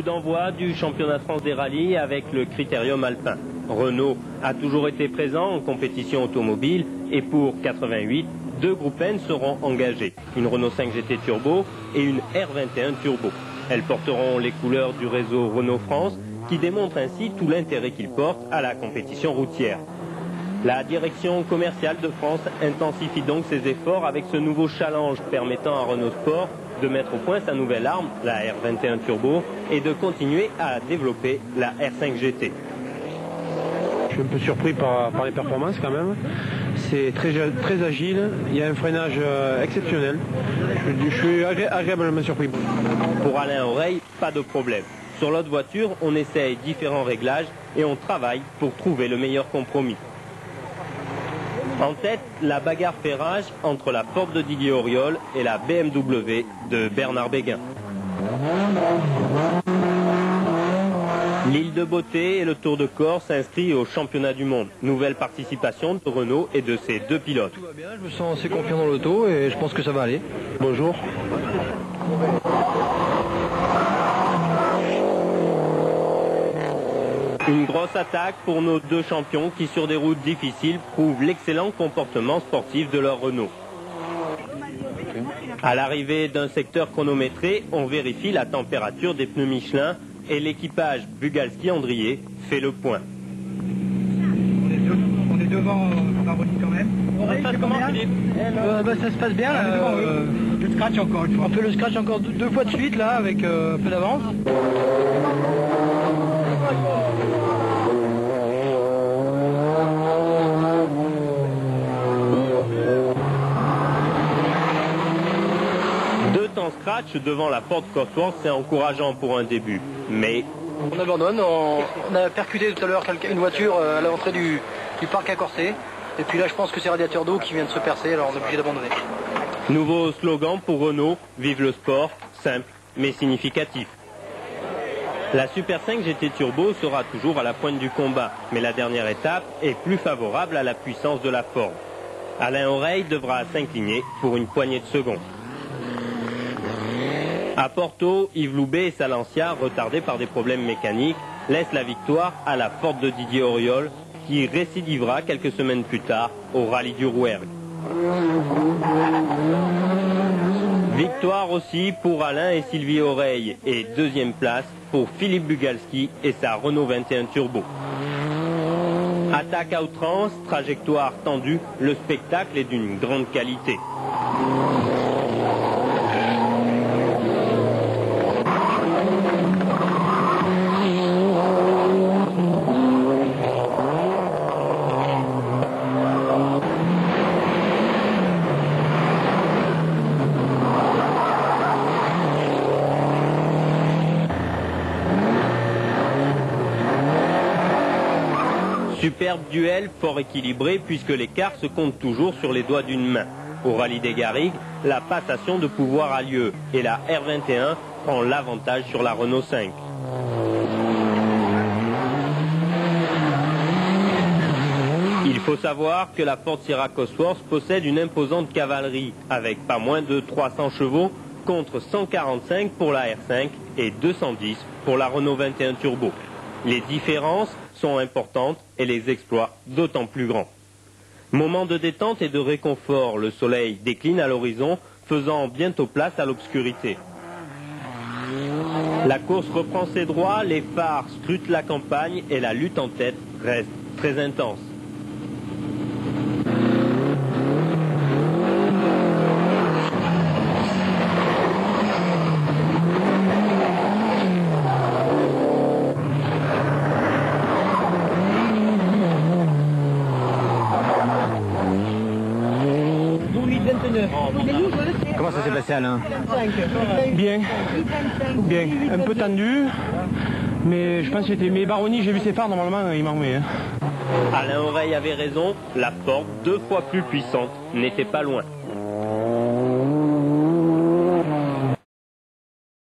d'envoi du championnat de France des rallyes avec le Critérium alpin. Renault a toujours été présent en compétition automobile et pour 88, deux groupes N seront engagés, une Renault 5 GT Turbo et une R21 Turbo. Elles porteront les couleurs du réseau Renault France qui démontre ainsi tout l'intérêt qu'il porte à la compétition routière. La direction commerciale de France intensifie donc ses efforts avec ce nouveau challenge permettant à Renault Sport de mettre au point sa nouvelle arme, la R21 Turbo, et de continuer à développer la R5 GT. Je suis un peu surpris par les performances quand même. C'est très agile, il y a un freinage exceptionnel. Je suis agréablement surpris. Pour Alain Oreille, pas de problème. Sur l'autre voiture, on essaye différents réglages et on travaille pour trouver le meilleur compromis. En tête, la bagarre fait rage entre la Ford de Didier Auriol et la BMW de Bernard Béguin. L'île de Beauté et le Tour de Corse s'inscrit au championnat du monde. Nouvelle participation de Renault et de ses deux pilotes. Tout va bien, je me sens assez confiant dans l'auto et je pense que ça va aller. Bonjour. Une grosse attaque pour nos deux champions qui, sur des routes difficiles, prouvent l'excellent comportement sportif de leur Renault. À l'arrivée d'un secteur chronométré, on vérifie la température des pneus Michelin et l'équipage Bugalski-Andrier fait le point. On est devant Baroni quand même. Ça se passe comment, Philippe? Ça se passe bien là. Le scratch encore une fois. On fait le scratch encore deux fois de suite là avec un peu d'avance. Scratch devant la Ford Cosworth, c'est encourageant pour un début, mais... On abandonne, on a percuté tout à l'heure une voiture à l'entrée du parc à Corsé, et puis là je pense que c'est radiateur d'eau qui vient de se percer, alors on est obligé d'abandonner. Nouveau slogan pour Renault, vive le sport, simple mais significatif. La Super 5 GT Turbo sera toujours à la pointe du combat, mais la dernière étape est plus favorable à la puissance de la Ford. Alain Oreille devra s'incliner pour une poignée de secondes. À Porto, Yves Loubet et sa Lancia, retardés par des problèmes mécaniques, laissent la victoire à la Ford de Didier Auriol, qui récidivera quelques semaines plus tard au rallye du Rouergue. Victoire aussi pour Alain et Sylvie Oreille, et deuxième place pour Philippe Bugalski et sa Renault 21 Turbo. Attaque à outrance, trajectoire tendue, le spectacle est d'une grande qualité. Superbe duel, fort équilibré puisque l'écart se compte toujours sur les doigts d'une main. Au rallye des Garrigues, la passation de pouvoir a lieu et la R21 prend l'avantage sur la Renault 5. Il faut savoir que la Ford Sierra Cosworth possède une imposante cavalerie avec pas moins de 300 chevaux contre 145 pour la R5 et 210 pour la Renault 21 Turbo. Les différences sont importantes et les exploits d'autant plus grands. Moment de détente et de réconfort, le soleil décline à l'horizon, faisant bientôt place à l'obscurité. La course reprend ses droits, les phares scrutent la campagne et la lutte en tête reste très intense. Comment ça s'est passé, Alain? Bien, un peu tendu, mais je pense que c'était... Mais Baroni, j'ai vu ses phares, normalement, il m'en remet. Alain Oreille avait raison, la Ford, deux fois plus puissante, n'était pas loin.